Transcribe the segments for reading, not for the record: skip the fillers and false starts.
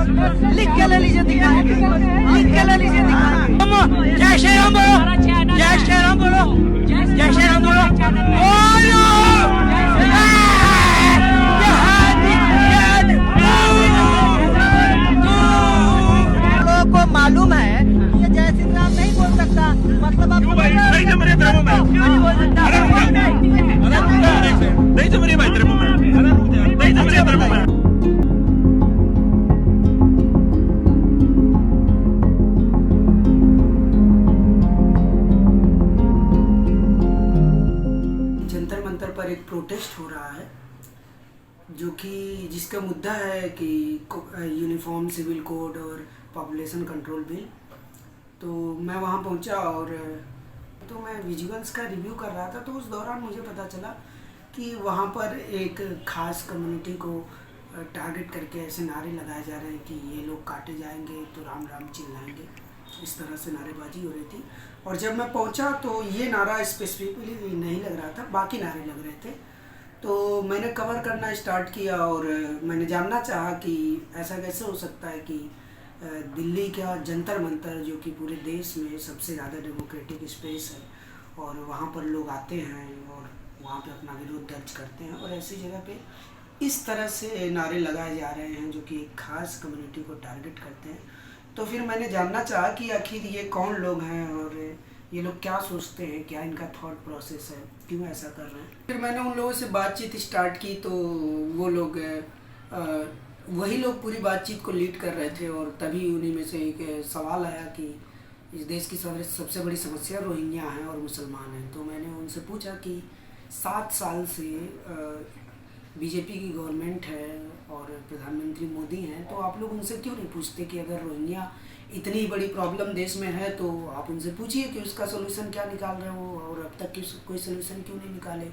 लिख के ले लीजिए, दिखाएंगे, लिख के ले लीजिए, दिखाएंगे। जय श्री राम बोलो, जय श्री राम बोलो, जय श्री राम बोलो, बोलो। लोगों को मालूम है ये जय श्री राम नहीं बोल सकता, मतलब आप नहीं तो मेरे धर्म में नहीं बोल सकता, नहीं तो मेरे भाई धर्म में नहीं तो मेरे धर्म में। जंतर मंतर पर एक प्रोटेस्ट हो रहा है जो कि जिसका मुद्दा है कि यूनिफॉर्म सिविल कोड और पॉपुलेशन कंट्रोल बिल। तो मैं वहाँ पहुँचा और तो मैं विजुअल्स का रिव्यू कर रहा था, तो उस दौरान मुझे पता चला कि वहाँ पर एक ख़ास कम्युनिटी को टारगेट करके ऐसे नारे लगाए जा रहे हैं कि ये लोग काटे जाएंगे तो राम राम चिल्लाएंगे, इस तरह से नारेबाजी हो रही थी। और जब मैं पहुँचा तो ये नारा स्पेसिफिकली नहीं लग रहा था, बाकी नारे लग रहे थे। तो मैंने कवर करना स्टार्ट किया और मैंने जानना चाहा कि ऐसा कैसे हो सकता है कि दिल्ली का जंतर मंतर जो कि पूरे देश में सबसे ज़्यादा डेमोक्रेटिक स्पेस है और वहाँ पर लोग आते हैं और वहाँ पे अपना विरोध दर्ज करते हैं, और ऐसी जगह पे इस तरह से नारे लगाए जा रहे हैं जो कि एक ख़ास कम्युनिटी को टारगेट करते हैं। तो फिर मैंने जानना चाहा कि आखिर ये कौन लोग हैं और ये लोग क्या सोचते हैं, क्या इनका थॉट प्रोसेस है, क्यों ऐसा कर रहे हैं। फिर मैंने उन लोगों से बातचीत स्टार्ट की तो वो लोग वही लोग पूरी बातचीत को लीड कर रहे थे, और तभी उन्हीं में से एक सवाल आया कि इस देश की सबसे बड़ी समस्या रोहिंग्या हैं और मुसलमान हैं। तो मैंने उनसे पूछा कि 7 साल से बीजेपी की गवर्नमेंट है और प्रधानमंत्री मोदी हैं, तो आप लोग उनसे क्यों नहीं पूछते कि अगर रोहिंग्या इतनी बड़ी प्रॉब्लम देश में है तो आप उनसे पूछिए कि उसका सोल्यूशन क्या निकाल रहे हो, और अब तक कोई सोल्यूशन क्यों नहीं निकाले।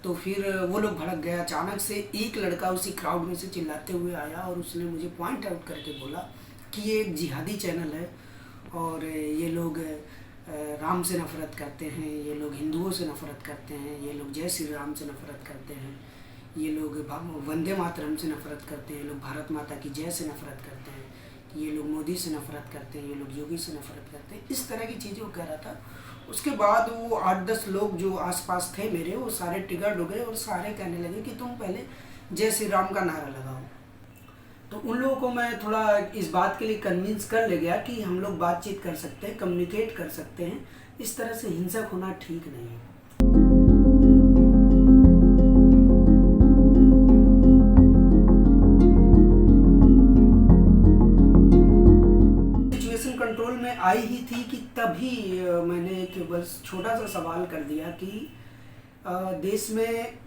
तो फिर वो लोग भड़क गए। अचानक से एक लड़का उसी क्राउड में से चिल्लाते हुए आया और उसने मुझे पॉइंट आउट करके बोला कि ये एक जिहादी चैनल है और ये लोग राम से नफ़रत करते हैं, ये लोग हिंदुओं से नफ़रत करते हैं, ये लोग जय श्री राम से नफ़रत करते हैं, ये लोग वंदे मातरम से नफ़रत करते हैं, ये लोग भारत माता की जय से नफ़रत करते हैं, ये लोग मोदी से नफ़रत करते हैं, ये लोग योगी से नफ़रत करते हैं। इस तरह की चीज़ें वो कह रहा था। उसके बाद वो 8-10 लोग जो आसपास थे मेरे, वो सारे ट्रिगर्ड हो गए और सारे कहने लगे कि तुम पहले जय श्री राम का नारा लगाओ। तो उन लोगों को मैं थोड़ा इस बात के लिए कन्विंस कर ले गया कि हम लोग बातचीत कर सकते हैं, कम्युनिकेट कर सकते हैं, इस तरह से हिंसक होना ठीक नहीं है। सिचुएशन कंट्रोल में आई ही थी कि तभी मैंने एक बस छोटा सा सवाल कर दिया कि देश में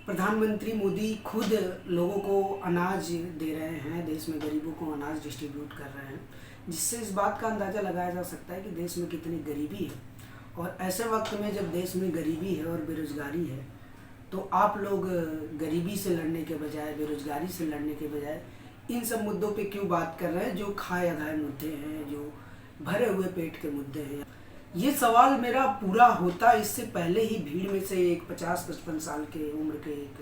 प्रधानमंत्री मोदी खुद लोगों को अनाज दे रहे हैं, देश में गरीबों को अनाज डिस्ट्रीब्यूट कर रहे हैं, जिससे इस बात का अंदाज़ा लगाया जा सकता है कि देश में कितनी गरीबी है। और ऐसे वक्त में जब देश में गरीबी है और बेरोज़गारी है, तो आप लोग गरीबी से लड़ने के बजाय, बेरोज़गारी से लड़ने के बजाय इन सब मुद्दों पे क्यों बात कर रहे हैं जो खाए अधाए मुद्दे हैं, जो भरे हुए पेट के मुद्दे हैं। ये सवाल मेरा पूरा होता इससे पहले ही भीड़ में से एक 50-55 साल के उम्र के एक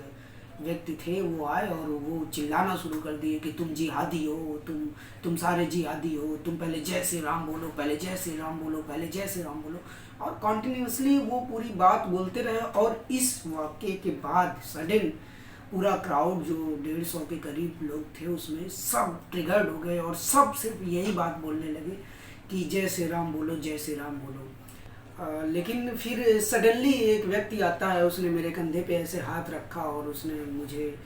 व्यक्ति थे, वो आए और वो चिल्लाना शुरू कर दिए कि तुम जिहादी हो, तुम सारे जिहादी हो, तुम पहले जय श्री राम बोलो, पहले जय श्री राम बोलो, पहले जय श्री राम बोलो। और कॉन्टिन्यूसली वो पूरी बात बोलते रहे। और इस वाक़े के बाद सडन पूरा क्राउड जो 150 के करीब लोग थे उसमें सब ट्रिगर्ड हो गए और सब सिर्फ यही बात बोलने लगे कि जय श्री राम बोलो, जय श्री राम बोलो। लेकिन फिर सडनली एक व्यक्ति आता है, उसने मेरे कंधे पे ऐसे हाथ रखा और उसने मुझे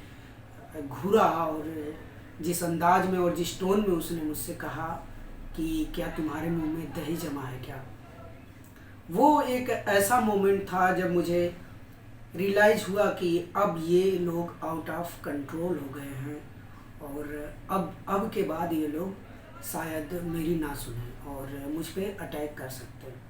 घूरा और जिस अंदाज में और जिस टोन में उसने मुझसे कहा कि क्या तुम्हारे मुंह में दही जमा है क्या। वो एक ऐसा मोमेंट था जब मुझे रियलाइज़ हुआ कि अब ये लोग आउट ऑफ कंट्रोल हो गए हैं और अब के बाद ये लोग शायद मेरी ना सुने और मुझ पे अटैक कर सकते हैं।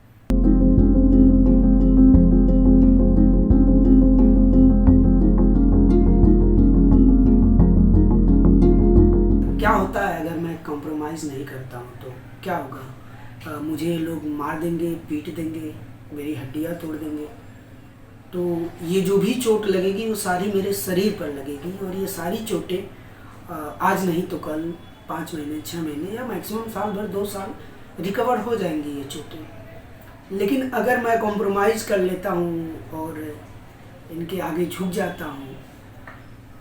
क्या होता है अगर मैं कॉम्प्रोमाइज़ नहीं करता हूँ तो क्या होगा? मुझे लोग मार देंगे, पीट देंगे, मेरी हड्डियाँ तोड़ देंगे। तो ये जो भी चोट लगेगी वो सारी मेरे शरीर पर लगेगी और ये सारी चोटें आज नहीं तो कल 5 महीने 6 महीने या मैक्सिमम साल भर 2 साल रिकवर हो जाएंगी ये चोटें। लेकिन अगर मैं कॉम्प्रोमाइज़ कर लेता हूँ और इनके आगे झुक जाता हूँ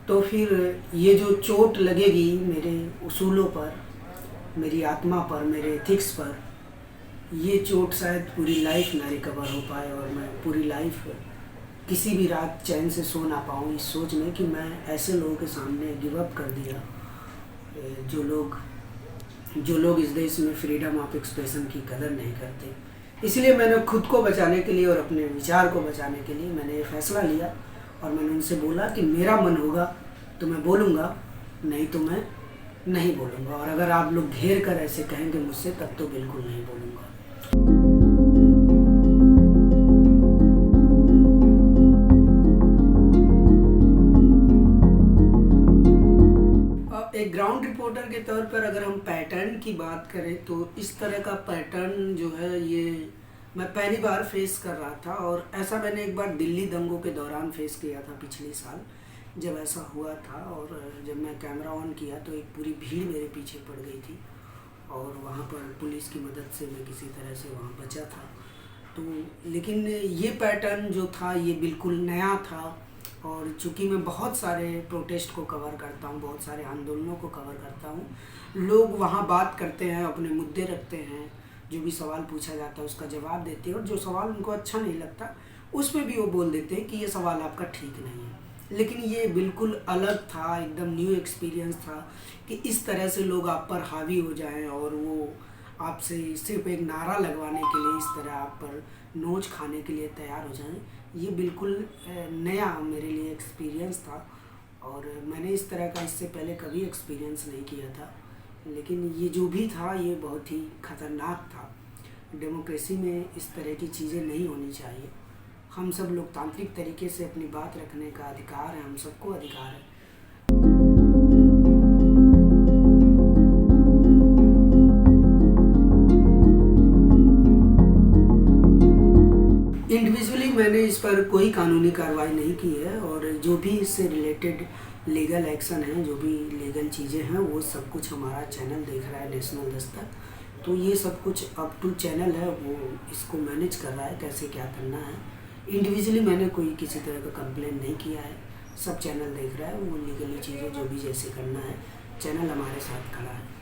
तो फिर ये जो चोट लगेगी मेरे उसूलों पर, मेरी आत्मा पर, मेरे एथिक्स पर, ये चोट शायद पूरी लाइफ ना रिकवर हो पाए और मैं पूरी लाइफ किसी भी रात चैन से सो ना पाऊँ इस सोच में कि मैं ऐसे लोगों के सामने गिव अप कर दिया जो लोग इस देश में फ्रीडम ऑफ एक्सप्रेशन की कदर नहीं करते। इसलिए मैंने खुद को बचाने के लिए और अपने विचार को बचाने के लिए मैंने ये फैसला लिया और मैंने उनसे बोला कि मेरा मन होगा तो मैं बोलूँगा, नहीं तो मैं नहीं बोलूँगा। और अगर आप लोग घेर कर ऐसे कहेंगे मुझसे तब तो बिल्कुल नहीं बोलूँगा। एक ग्राउंड रिपोर्टर के तौर पर अगर हम पैटर्न की बात करें तो इस तरह का पैटर्न जो है ये मैं पहली बार फेस कर रहा था। और ऐसा मैंने एक बार दिल्ली दंगों के दौरान फेस किया था पिछले साल, जब ऐसा हुआ था। और जब मैं कैमरा ऑन किया तो एक पूरी भीड़ मेरे पीछे पड़ गई थी और वहाँ पर पुलिस की मदद से मैं किसी तरह से वहाँ बचा था। तो लेकिन ये पैटर्न जो था ये बिल्कुल नया था। और चूँकि मैं बहुत सारे प्रोटेस्ट को कवर करता हूँ, बहुत सारे आंदोलनों को कवर करता हूँ, लोग वहाँ बात करते हैं, अपने मुद्दे रखते हैं, जो भी सवाल पूछा जाता है उसका जवाब देते हैं और जो सवाल उनको अच्छा नहीं लगता उसमें भी वो बोल देते हैं कि ये सवाल आपका ठीक नहीं है। लेकिन ये बिल्कुल अलग था, एकदम न्यू एक्सपीरियंस था कि इस तरह से लोग आप पर हावी हो जाएं और वो आपसे सिर्फ एक नारा लगवाने के लिए, इस तरह आप पर नोच खाने के लिए तैयार हो जाएं। ये बिल्कुल नया मेरे लिए एक्सपीरियंस था और मैंने इस तरह का इससे पहले कभी एक्सपीरियंस नहीं किया था। लेकिन ये जो भी था ये बहुत ही ख़तरनाक था। डेमोक्रेसी में इस तरह की चीज़ें नहीं होनी चाहिए। हम सब लोकतांत्रिक तरीके से अपनी बात रखने का अधिकार है, हम सबको अधिकार है। इंडिविजुअली मैंने इस पर कोई कानूनी कार्रवाई नहीं की है और जो भी इससे रिलेटेड लीगल एक्शन है, जो भी लीगल चीज़ें हैं, वो सब कुछ हमारा चैनल देख रहा है, नेशनल दस्तक। तो ये सब कुछ अप टू चैनल है, वो इसको मैनेज कर रहा है कैसे क्या करना है। इंडिविजुअली मैंने कोई किसी तरह का कंप्लेंट नहीं किया है, सब चैनल देख रहा है, वो लीगली चीज़ें जो भी जैसे करना है, चैनल हमारे साथ खड़ा है।